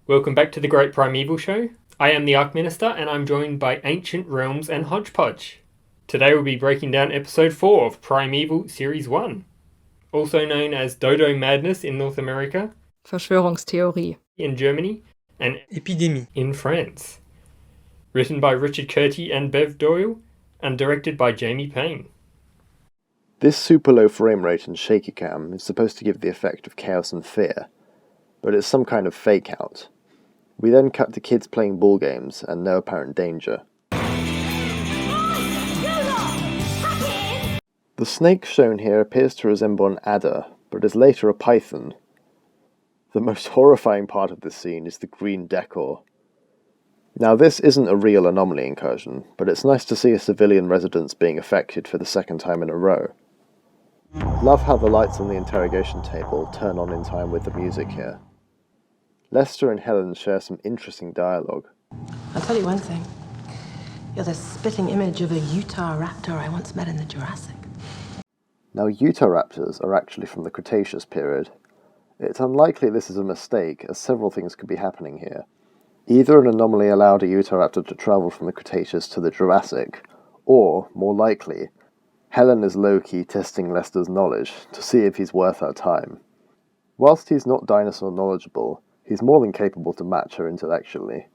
Welcome back to the Great Primeval Show. I am the Archminister and I'm joined by Ancient Realms and Hodgepodge. Today we'll be breaking down episode 4 of Primeval Series 1, also known as Dodo Madness in North America, Verschwörungstheorie in Germany, and Epidemie in France. Written by Richard Curti and Bev Doyle, and directed by Jamie Payne. This super low frame rate and shaky cam is supposed to give the effect of chaos and fear, but it's some kind of fake out. We then cut to kids playing ball games and no apparent danger. The snake shown here appears to resemble an adder, but is later a python. The most horrifying part of this scene is the green decor. Now this isn't a real anomaly incursion, but it's nice to see a civilian residence being affected for the second time in a row. Love how the lights on the interrogation table turn on in time with the music here. Lester and Helen share some interesting dialogue. I'll tell you one thing. You're the spitting image of a Utah raptor I once met in the Jurassic. Now Utahraptors are actually from the Cretaceous period. It's unlikely this is a mistake, as several things could be happening here. Either an anomaly allowed a Utahraptor to travel from the Cretaceous to the Jurassic, or, more likely, Helen is low-key testing Lester's knowledge to see if he's worth her time. Whilst he's not dinosaur knowledgeable, he's more than capable to match her intellectually.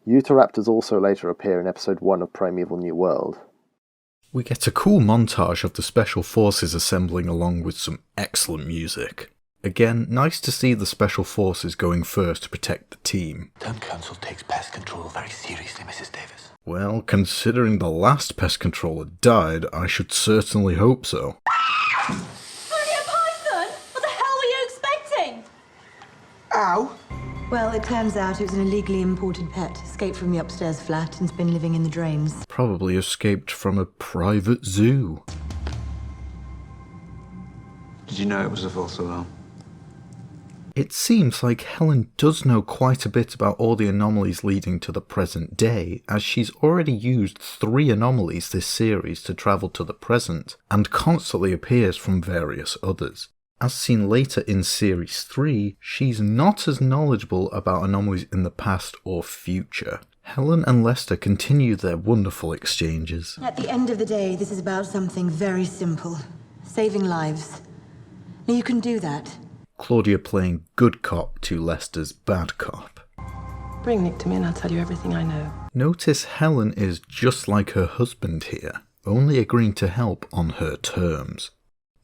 Utahraptors also later appear in episode 1 of Primeval New World. We get a cool montage of the Special Forces assembling along with some excellent music. Again, nice to see the Special Forces going first to protect the team. Town Council takes pest control very seriously, Mrs. Davis. Well, considering the last pest controller died, I should certainly hope so. Only a python? What the hell were you expecting? Ow! Well, it turns out it was an illegally imported pet, escaped from the upstairs flat and's been living in the drains. Probably escaped from a private zoo. Did you know it was a false alarm? It seems like Helen does know quite a bit about all the anomalies leading to the present day, as she's already used 3 anomalies this series to travel to the present, and constantly appears from various others. As seen later in Series 3, she's not as knowledgeable about anomalies in the past or future. Helen and Lester continue their wonderful exchanges. At the end of the day, this is about something very simple. Saving lives. Now you can do that. Claudia playing good cop to Lester's bad cop. Bring Nick to me and I'll tell you everything I know. Notice Helen is just like her husband here, only agreeing to help on her terms.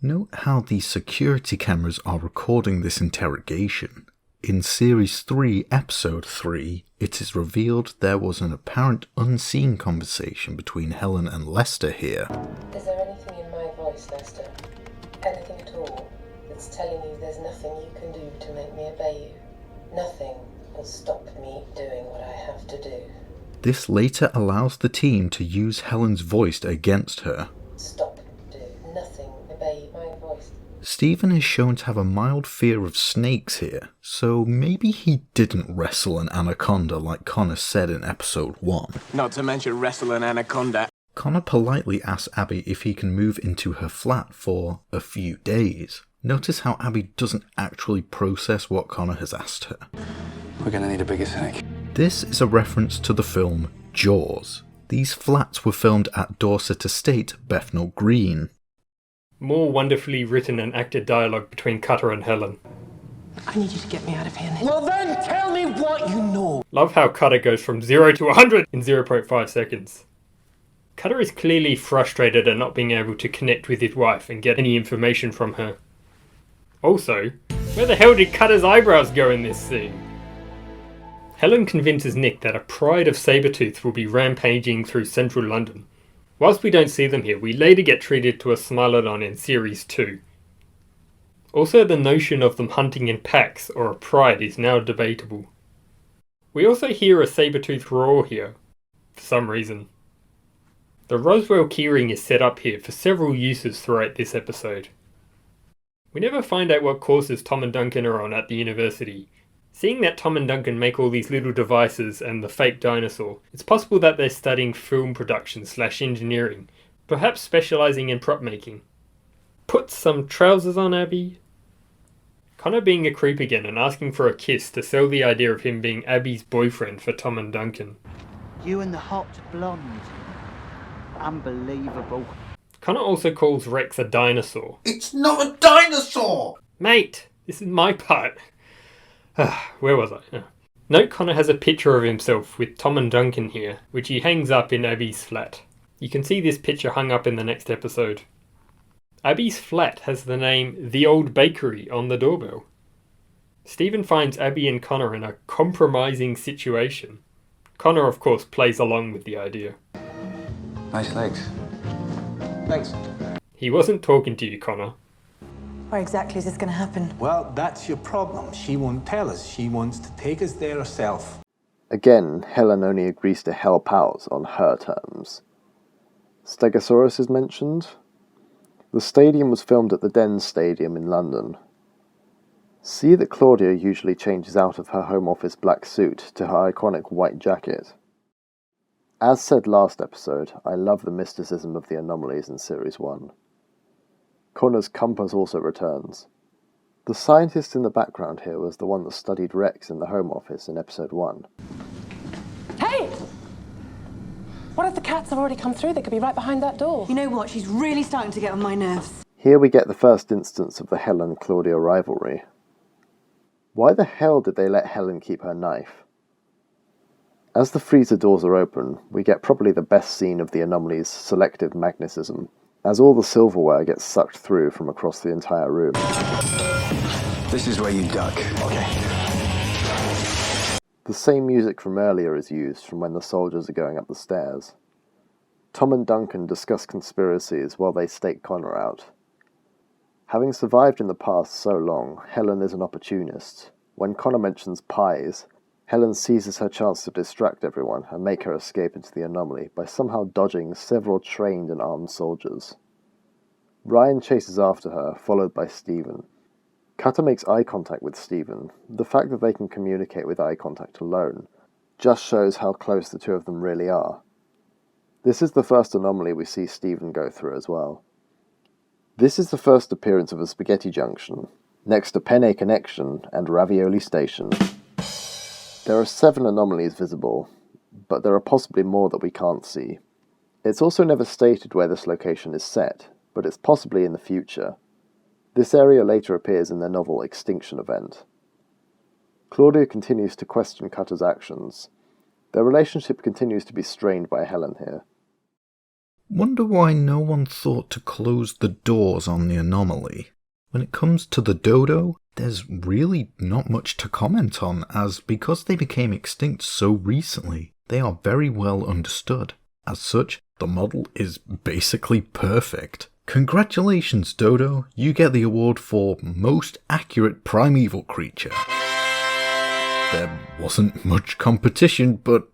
Note how the security cameras are recording this interrogation. In Series 3, Episode 3, it is revealed there was an apparent unseen conversation between Helen and Lester here. Is there anything in my voice, Lester? Anything at all that's telling you there's nothing you can do to make me obey you? Nothing will stop me doing what I have to do. This later allows the team to use Helen's voice against her. Stop, do nothing, obey my voice. Stephen is shown to have a mild fear of snakes here, so maybe he didn't wrestle an anaconda like Connor said in episode 1. Not to mention wrestle an anaconda. Connor politely asks Abby if he can move into her flat for a few days. Notice how Abby doesn't actually process what Connor has asked her. We're gonna need a bigger snake. This is a reference to the film Jaws. These flats were filmed at Dorset Estate, Bethnal Green. More wonderfully written and acted dialogue between Cutter and Helen. I need you to get me out of here, Nick. Well then, tell me what you know. Love how Cutter goes from 0 to 100 in 0.5 seconds. Cutter is clearly frustrated at not being able to connect with his wife and get any information from her. Also, where the hell did Cutter's eyebrows go in this scene? Helen convinces Nick that a pride of Sabretooth will be rampaging through central London. Whilst we don't see them here, we later get treated to a Smilodon in Series 2. Also, the notion of them hunting in packs or a pride is now debatable. We also hear a Sabretooth roar here, for some reason. The Roswell keyring is set up here for several uses throughout this episode. We never find out what courses Tom and Duncan are on at the university. Seeing that Tom and Duncan make all these little devices and the fake dinosaur, it's possible that they're studying film production / engineering, perhaps specialising in prop making. Put some trousers on, Abby. Connor being a creep again and asking for a kiss to sell the idea of him being Abby's boyfriend for Tom and Duncan. You and the hot blonde. Unbelievable. Connor also calls Rex a dinosaur. It's not a dinosaur! Mate, this is my part. Where was I? Note Connor has a picture of himself with Tom and Duncan here, which he hangs up in Abby's flat. You can see this picture hung up in the next episode. Abby's flat has the name The Old Bakery on the doorbell. Stephen finds Abby and Connor in a compromising situation. Connor, of course, plays along with the idea. Nice legs. Thanks. He wasn't talking to you, Connor. Where exactly is this going to happen? Well, that's your problem. She won't tell us. She wants to take us there herself. Again, Helen only agrees to help out on her terms. Stegosaurus is mentioned. The stadium was filmed at the Den Stadium in London. See that Claudia usually changes out of her Home Office black suit to her iconic white jacket. As said last episode, I love the mysticism of the anomalies in Series 1. Connor's compass also returns. The scientist in the background here was the one that studied Rex in the Home Office in Episode 1. Hey! What if the cats have already come through? They could be right behind that door. You know what? She's really starting to get on my nerves. Here we get the first instance of the Helen-Claudia rivalry. Why the hell did they let Helen keep her knife? As the freezer doors are open, we get probably the best scene of the anomaly's selective magnetism, as all the silverware gets sucked through from across the entire room. This is where you duck. Okay. The same music from earlier is used from when the soldiers are going up the stairs. Tom and Duncan discuss conspiracies while they stake Connor out. Having survived in the past so long, Helen is an opportunist. When Connor mentions pies, Helen seizes her chance to distract everyone and make her escape into the anomaly by somehow dodging several trained and armed soldiers. Ryan chases after her, followed by Stephen. Cutter makes eye contact with Stephen. The fact that they can communicate with eye contact alone just shows how close the two of them really are. This is the first anomaly we see Stephen go through as well. This is the first appearance of a spaghetti junction, next to Penne Connection and Ravioli Station. There are 7 anomalies visible, but there are possibly more that we can't see. It's also never stated where this location is set, but it's possibly in the future. This area later appears in their novel Extinction Event. Claudia continues to question Cutter's actions. Their relationship continues to be strained by Helen here. Wonder why no one thought to close the doors on the anomaly. When it comes to the dodo, there's really not much to comment on, as because they became extinct so recently, they are very well understood. As such, the model is basically perfect. Congratulations, Dodo, you get the award for Most Accurate Primeval Creature. There wasn't much competition, but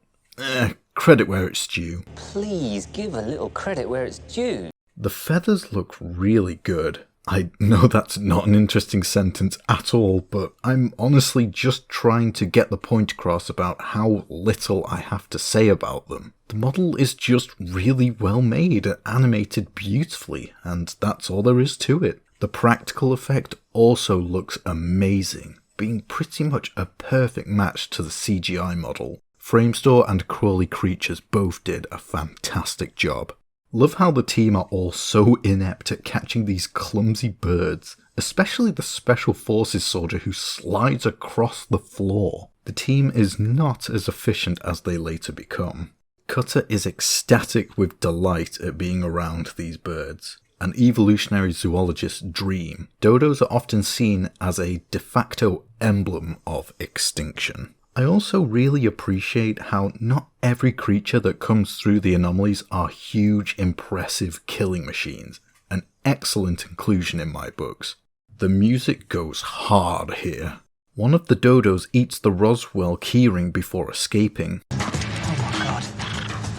credit where it's due. Please give a little credit where it's due. The feathers look really good. I know that's not an interesting sentence at all, but I'm honestly just trying to get the point across about how little I have to say about them. The model is just really well made and animated beautifully, and that's all there is to it. The practical effect also looks amazing, being pretty much a perfect match to the CGI model. Framestore and Crawley Creatures both did a fantastic job. Love how the team are all so inept at catching these clumsy birds, especially the Special Forces soldier who slides across the floor. The team is not as efficient as they later become. Cutter is ecstatic with delight at being around these birds. An evolutionary zoologist's dream, dodos are often seen as a de facto emblem of extinction. I also really appreciate how not every creature that comes through the anomalies are huge, impressive killing machines. An excellent inclusion in my books. The music goes hard here. One of the dodos eats the Roswell keyring before escaping. Oh my god,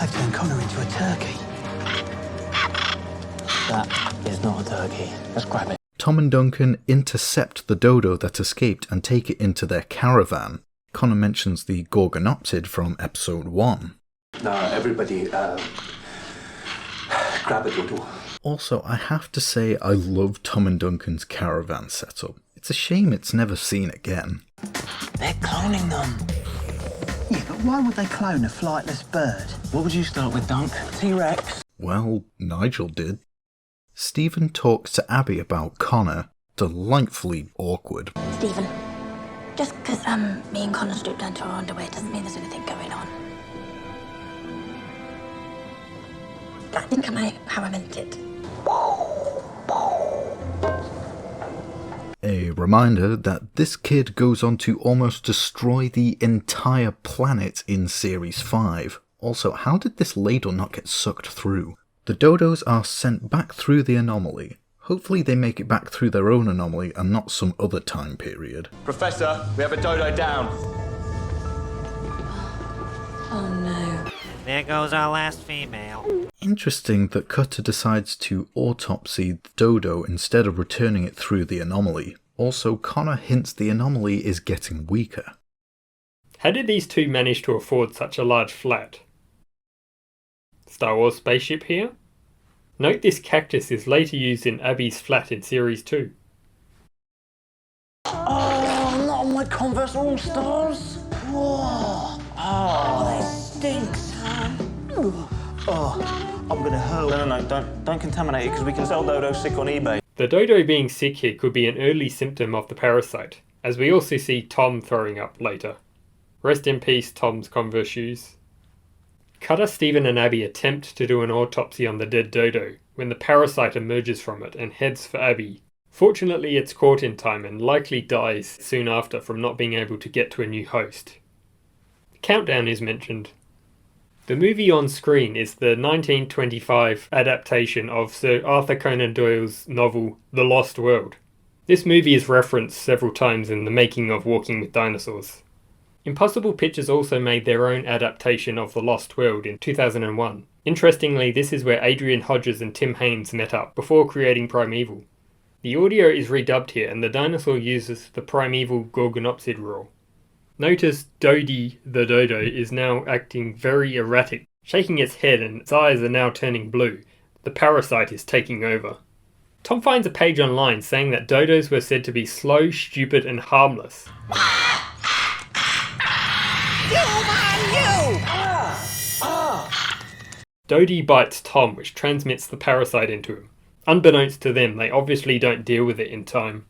I've turned Connor into a turkey. That is not a turkey. Let's grab it. Tom and Duncan intercept the dodo that escaped and take it into their caravan. Connor mentions the Gorgonoptid from episode 1. Now, everybody, grab a dodo. Also, I have to say I love Tom and Duncan's caravan setup. It's a shame it's never seen again. They're cloning them. Yeah, but why would they clone a flightless bird? What would you start with, Dunk? T-Rex? Well, Nigel did. Stephen talks to Abby about Connor, delightfully awkward. Stephen, just because me and Connor stooped down to our underwear doesn't mean there's anything going on. That didn't come out how I meant it. A reminder that this kid goes on to almost destroy the entire planet in Series 5. Also, how did this ladle not get sucked through? The Dodos are sent back through the anomaly. Hopefully they make it back through their own anomaly and not some other time period. Professor, we have a Dodo down. Oh no. There goes our last female. Interesting that Cutter decides to autopsy the Dodo instead of returning it through the anomaly. Also, Connor hints the anomaly is getting weaker. How did these two manage to afford such a large flat? Star Wars spaceship here? Note this cactus is later used in Abby's flat in Series 2. Oh, not on my Converse All-Stars. Whoa. Oh, they stink, Sam. Oh, I'm gonna hurl. No, don't contaminate it because we can sell Dodo sick on eBay. The Dodo being sick here could be an early symptom of the parasite, as we also see Tom throwing up later. Rest in peace, Tom's Converse shoes. Cutter, Stephen and Abby attempt to do an autopsy on the dead Dodo when the parasite emerges from it and heads for Abby. Fortunately, it's caught in time and likely dies soon after from not being able to get to a new host. The countdown is mentioned. The movie on screen is the 1925 adaptation of Sir Arthur Conan Doyle's novel The Lost World. This movie is referenced several times in the making of Walking with Dinosaurs. Impossible Pictures also made their own adaptation of The Lost World in 2001. Interestingly, this is where Adrian Hodges and Tim Haines met up before creating Primeval. The audio is redubbed here and the dinosaur uses the Primeval Gorgonopsid roar. Notice Dodi the Dodo is now acting very erratic, shaking its head and its eyes are now turning blue. The parasite is taking over. Tom finds a page online saying that dodos were said to be slow, stupid and harmless. Dodi bites Tom, which transmits the parasite into him. Unbeknownst to them, they obviously don't deal with it in time.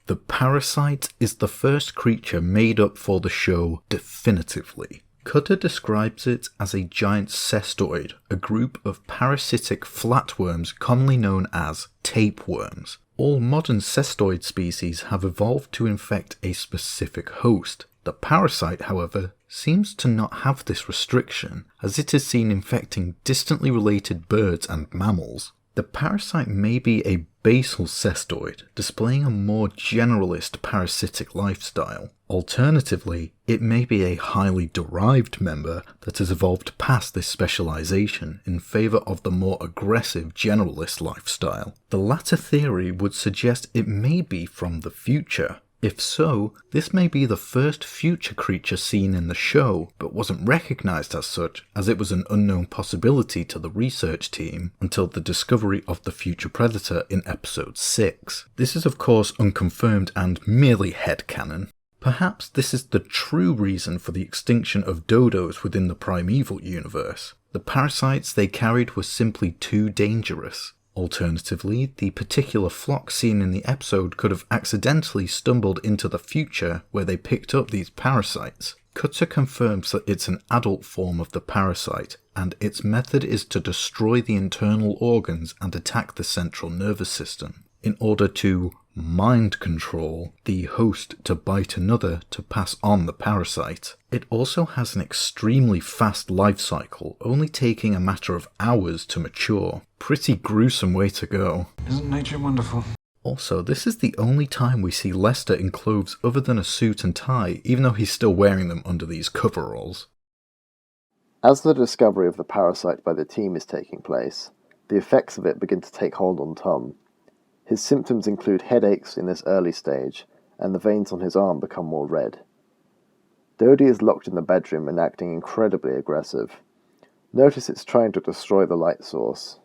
The parasite is the first creature made up for the show definitively. Cutter describes it as a giant cestoid, a group of parasitic flatworms commonly known as tapeworms. All modern cestoid species have evolved to infect a specific host. The parasite, however, seems to not have this restriction, as it is seen infecting distantly related birds and mammals. The parasite may be a basal cestoid, displaying a more generalist parasitic lifestyle. Alternatively, it may be a highly derived member that has evolved past this specialization in favor of the more aggressive generalist lifestyle. The latter theory would suggest it may be from the future. If so, this may be the first future creature seen in the show, but wasn't recognized as such, as it was an unknown possibility to the research team until the discovery of the future predator in episode 6. This is of course unconfirmed and merely headcanon. Perhaps this is the true reason for the extinction of dodos within the Primeval universe. The parasites they carried were simply too dangerous. Alternatively, the particular flock seen in the episode could have accidentally stumbled into the future where they picked up these parasites. Cutter confirms that it's an adult form of the parasite, and its method is to destroy the internal organs and attack the central nervous system, in order to mind control the host to bite another to pass on the parasite. It also has an extremely fast life cycle, only taking a matter of hours to mature. Pretty gruesome way to go. Isn't nature wonderful? Also, this is the only time we see Lester in clothes other than a suit and tie, even though he's still wearing them under these coveralls. As the discovery of the parasite by the team is taking place, the effects of it begin to take hold on Tom. His symptoms include headaches in this early stage, and the veins on his arm become more red. Dodi is locked in the bedroom and acting incredibly aggressive. Notice it's trying to destroy the light source.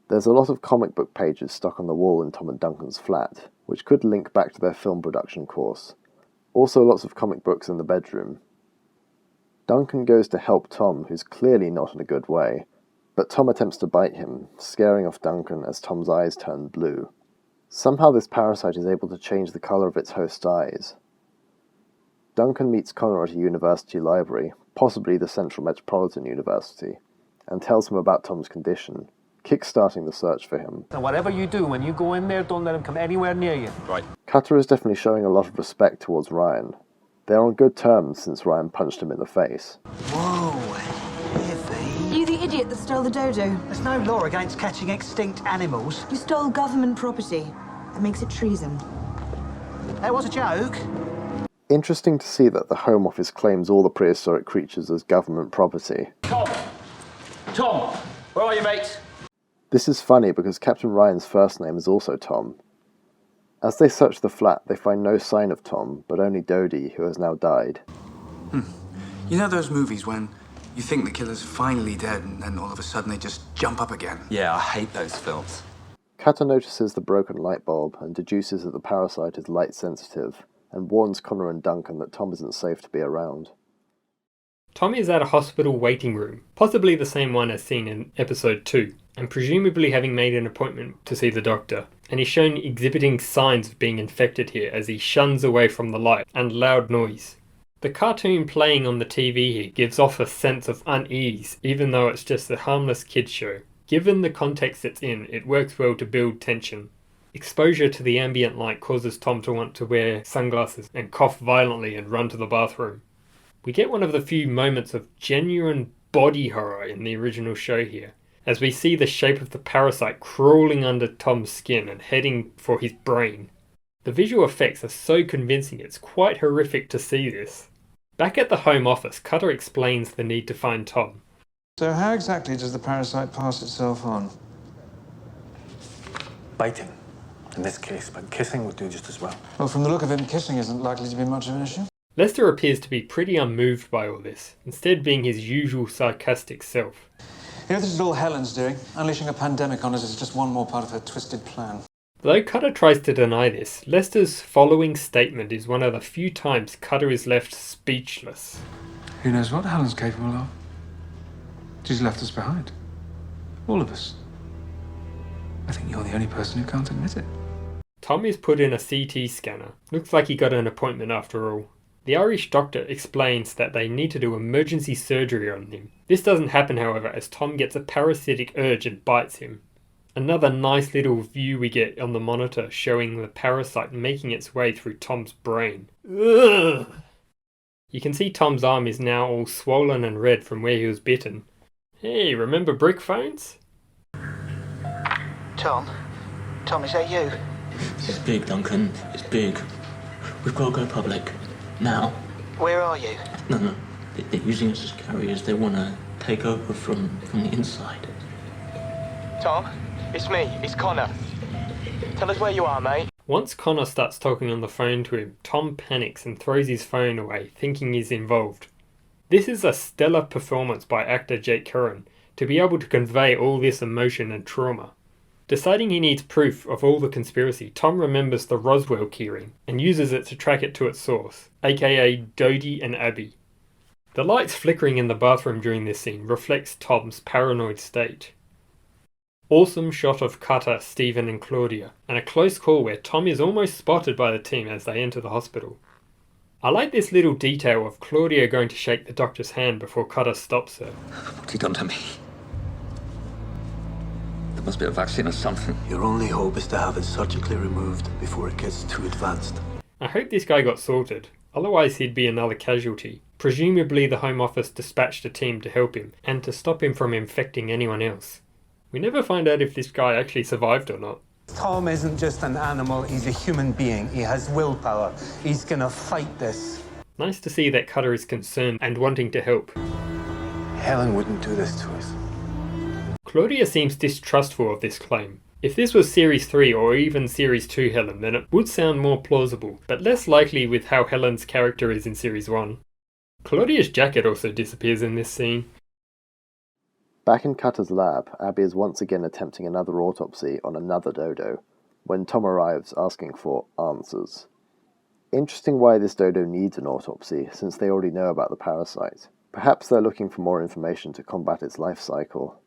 There's a lot of comic book pages stuck on the wall in Tom and Duncan's flat, which could link back to their film production course. Also lots of comic books in the bedroom. Duncan goes to help Tom, who's clearly not in a good way, but Tom attempts to bite him, scaring off Duncan as Tom's eyes turn blue. Somehow this parasite is able to change the colour of its host's eyes. Duncan meets Connor at a university library, possibly the Central Metropolitan University, and tells him about Tom's condition, kick-starting the search for him. And whatever you do, when you go in there, don't let him come anywhere near you. Right. Cutter is definitely showing a lot of respect towards Ryan. They're on good terms since Ryan punched him in the face. Whoa, heavy. You the idiot that stole the dodo? There's no law against catching extinct animals. You stole government property. That makes it treason. That was a joke. Interesting to see that the Home Office claims all the prehistoric creatures as government property. Tom! Tom! Where are you, mate? This is funny because Captain Ryan's first name is also Tom. As they search the flat, they find no sign of Tom, but only Dodi, who has now died. You know those movies when you think the killer's finally dead and then all of a sudden they just jump up again? Yeah, I hate those films. Cutter notices the broken light bulb and deduces that the parasite is light sensitive, and warns Connor and Duncan that Tom isn't safe to be around. Tom is at a hospital waiting room, possibly the same one as seen in episode 2, and presumably having made an appointment to see the doctor, and he's shown exhibiting signs of being infected here as he shuns away from the light and loud noise. The cartoon playing on the TV here gives off a sense of unease, even though it's just a harmless kids show. Given the context it's in, it works well to build tension. Exposure to the ambient light causes Tom to want to wear sunglasses and cough violently and run to the bathroom. We get one of the few moments of genuine body horror in the original show here, as we see the shape of the parasite crawling under Tom's skin and heading for his brain. The visual effects are so convincing it's quite horrific to see this. Back at the Home Office, Cutter explains the need to find Tom. So how exactly does the parasite pass itself on? Biting, in this case, but kissing would do just as well. Well, from the look of him, kissing isn't likely to be much of an issue. Lester appears to be pretty unmoved by all this, instead being his usual sarcastic self. You know, this is all Helen's doing. Unleashing a pandemic on us is just one more part of her twisted plan. Though Cutter tries to deny this, Lester's following statement is one of the few times Cutter is left speechless. Who knows what Helen's capable of? She's left us behind. All of us. I think you're the only person who can't admit it. Tom is put in a CT scanner. Looks like he got an appointment after all. The Irish doctor explains that they need to do emergency surgery on him. This doesn't happen, however, as Tom gets a parasitic urge and bites him. Another nice little view we get on the monitor showing the parasite making its way through Tom's brain. Ugh! You can see Tom's arm is now all swollen and red from where he was bitten. Hey, remember brick phones? Tom? Tom, is that you? This is big, Duncan. It's big. We've got to go public. Now. Where are you? No. They're using us as carriers. They want to take over from the inside. Tom, it's me. It's Connor. Tell us where you are, mate. Once Connor starts talking on the phone to him, Tom panics and throws his phone away, thinking he's involved. This is a stellar performance by actor Jake Curran to be able to convey all this emotion and trauma. Deciding he needs proof of all the conspiracy, Tom remembers the Roswell keyring and uses it to track it to its source, aka Dodi and Abby. The lights flickering in the bathroom during this scene reflects Tom's paranoid state. Awesome shot of Cutter, Stephen and Claudia, and a close call where Tom is almost spotted by the team as they enter the hospital. I like this little detail of Claudia going to shake the doctor's hand before Cutter stops her. What's he done to me? There must be a vaccine or something. Your only hope is to have it surgically removed before it gets too advanced. I hope this guy got sorted, otherwise he'd be another casualty. Presumably the Home Office dispatched a team to help him, and to stop him from infecting anyone else. We never find out if this guy actually survived or not. Tom isn't just an animal, he's a human being. He has willpower. He's gonna fight this. Nice to see that Cutter is concerned and wanting to help. Helen wouldn't do this to us. Claudia seems distrustful of this claim. If this was Series 3 or even Series 2 Helen, then it would sound more plausible, but less likely with how Helen's character is in Series 1. Claudia's jacket also disappears in this scene. Back in Cutter's lab, Abby is once again attempting another autopsy on another dodo. when Tom arrives asking for answers. Interesting why this dodo needs an autopsy, since they already know about the parasite. Perhaps they're looking for more information to combat its life cycle.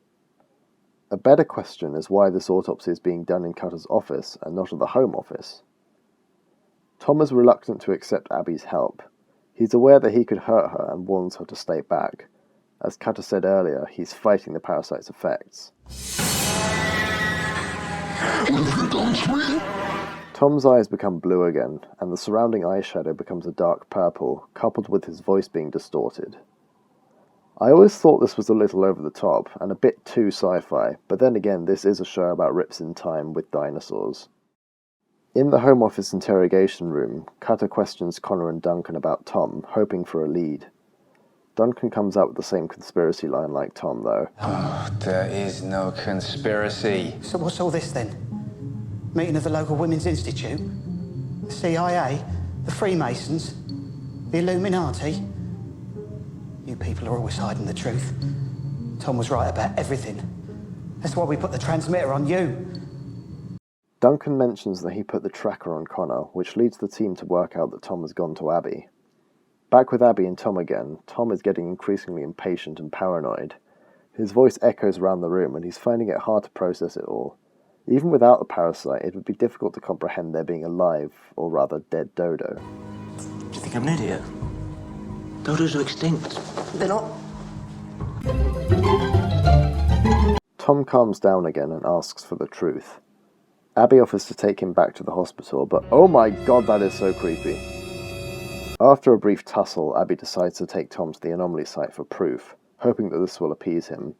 A better question is why this autopsy is being done in Cutter's office and not at the Home Office. Tom is reluctant to accept Abby's help. He's aware that he could hurt her and warns her to stay back. As Cutter said earlier, he's fighting the parasite's effects. Tom's eyes become blue again, and the surrounding eyeshadow becomes a dark purple, coupled with his voice being distorted. I always thought this was a little over the top, and a bit too sci-fi, but then again this is a show about rips in time with dinosaurs. In the Home Office interrogation room, Cutter questions Connor and Duncan about Tom, hoping for a lead. Duncan comes out with the same conspiracy line like Tom, though. Oh, there is no conspiracy. So what's all this then? Meeting of the local Women's Institute? The CIA? The Freemasons? The Illuminati? You people are always hiding the truth. Tom was right about everything. That's why we put the transmitter on you. Duncan mentions that he put the tracker on Connor, which leads the team to work out that Tom has gone to Abby. Back with Abby and Tom again, Tom is getting increasingly impatient and paranoid. His voice echoes around the room and he's finding it hard to process it all. Even without the parasite, it would be difficult to comprehend there being a live, or rather dead dodo. Do you think I'm an idiot? Dodos are extinct. They're not. Tom calms down again and asks for the truth. Abby offers to take him back to the hospital, but oh my god, that is so creepy. After a brief tussle, Abby decides to take Tom to the anomaly site for proof, hoping that this will appease him.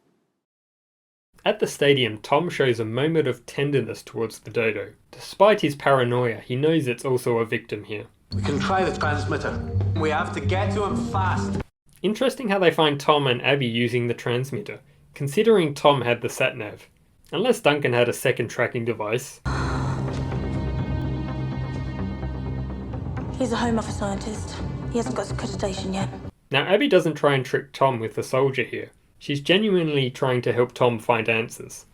At the stadium, Tom shows a moment of tenderness towards the dodo. Despite his paranoia, he knows it's also a victim here. We can try the transmitter. We have to get to him fast. Interesting how they find Tom and Abby using the transmitter, considering Tom had the sat-nav. Unless Duncan had a second tracking device. He's a Home Office scientist. He hasn't got accreditation yet. Now Abby doesn't try and trick Tom with the soldier here. She's genuinely trying to help Tom find answers.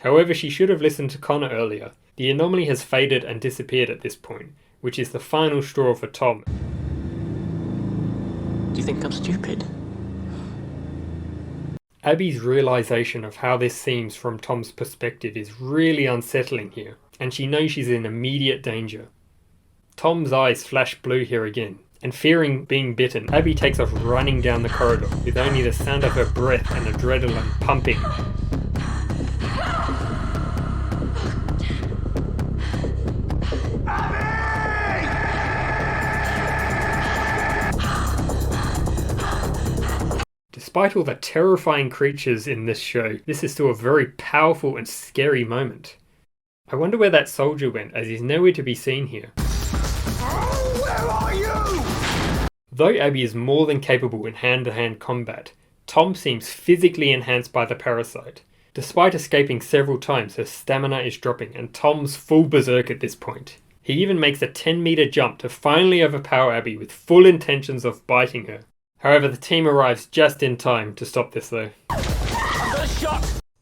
However, she should have listened to Connor earlier. The anomaly has faded and disappeared at this point, which is the final straw for Tom. Do you think I'm stupid? Abby's realization of how this seems from Tom's perspective is really unsettling here, and she knows she's in immediate danger. Tom's eyes flash blue here again, and fearing being bitten, Abby takes off running down the corridor with only the sound of her breath and adrenaline pumping. Despite all the terrifying creatures in this show, this is still a very powerful and scary moment. I wonder where that soldier went, as he's nowhere to be seen here. Where are you? Though Abby is more than capable in hand-to-hand combat, Tom seems physically enhanced by the parasite. Despite escaping several times, her stamina is dropping and Tom's full berserk at this point. He even makes a 10-meter jump to finally overpower Abby with full intentions of biting her. However, the team arrives just in time to stop this though.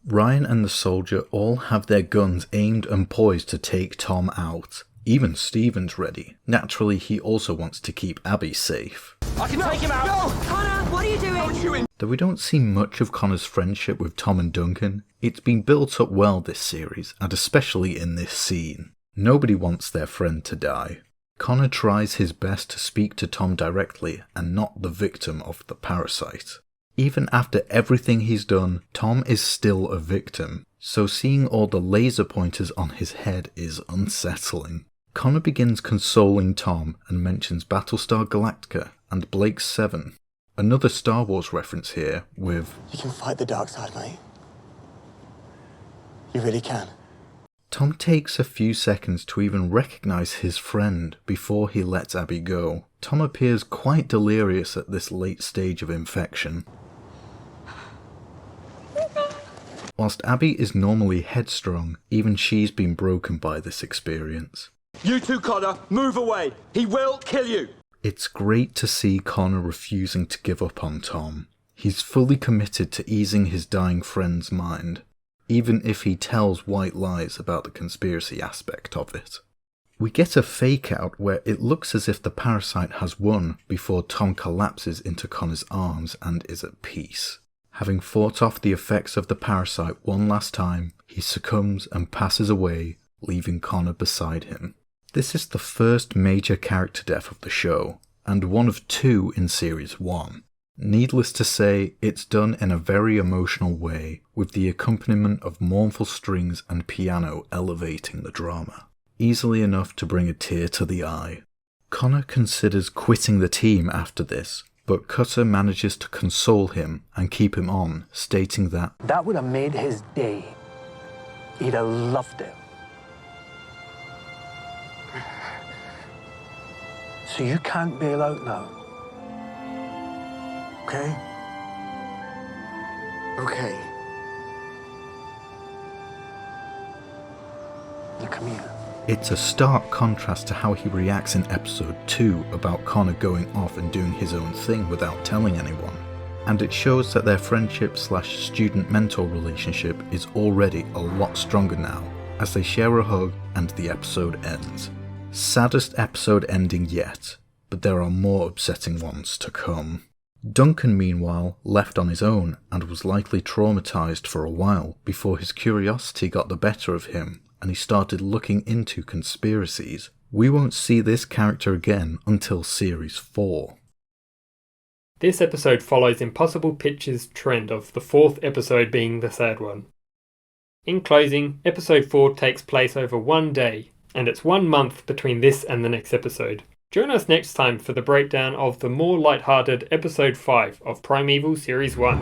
Ryan and the soldier all have their guns aimed and poised to take Tom out. Even Steven's ready. Naturally, he also wants to keep Abby safe. I can take him out! No! Connor, what are you doing? Though we don't see much of Connor's friendship with Tom and Duncan, it's been built up well this series, and especially in this scene. Nobody wants their friend to die. Connor tries his best to speak to Tom directly and not the victim of the parasite. Even after everything he's done, Tom is still a victim, so seeing all the laser pointers on his head is unsettling. Connor begins consoling Tom and mentions Battlestar Galactica and Blake's 7. Another Star Wars reference here with, You can fight the dark side, mate. You really can. Tom takes a few seconds to even recognise his friend before he lets Abby go. Tom appears quite delirious at this late stage of infection. Whilst Abby is normally headstrong, even she's been broken by this experience. You two, Connor, move away. He will kill you. It's great to see Connor refusing to give up on Tom. He's fully committed to easing his dying friend's mind. even if he tells white lies about the conspiracy aspect of it. We get a fake out where it looks as if the parasite has won before Tom collapses into Connor's arms and is at peace. Having fought off the effects of the parasite one last time, he succumbs and passes away, leaving Connor beside him. This is the first major character death of the show, and one of 2 in Series 1. Needless to say, it's done in a very emotional way, with the accompaniment of mournful strings and piano elevating the drama. Easily enough to bring a tear to the eye. Connor considers quitting the team after this, but Cutter manages to console him and keep him on, stating that That would have made his day. He'd have loved it. So you can't bail out now. Okay? Okay. Now come here. it's a stark contrast to how he reacts in episode 2 about Connor going off and doing his own thing without telling anyone. And it shows that their friendship/student-mentor relationship is already a lot stronger now, as they share a hug and the episode ends. Saddest episode ending yet, but there are more upsetting ones to come. Duncan, meanwhile, left on his own and was likely traumatized for a while before his curiosity got the better of him and he started looking into conspiracies. We won't see this character again until Series 4. This episode follows Impossible Pictures' trend of the 4th episode being the sad one. In closing, episode 4 takes place over one day, and it's 1 month between this and the next episode. Join us next time for the breakdown of the more light-hearted episode 5 of Primeval Series 1.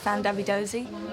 Found Abby Dozy?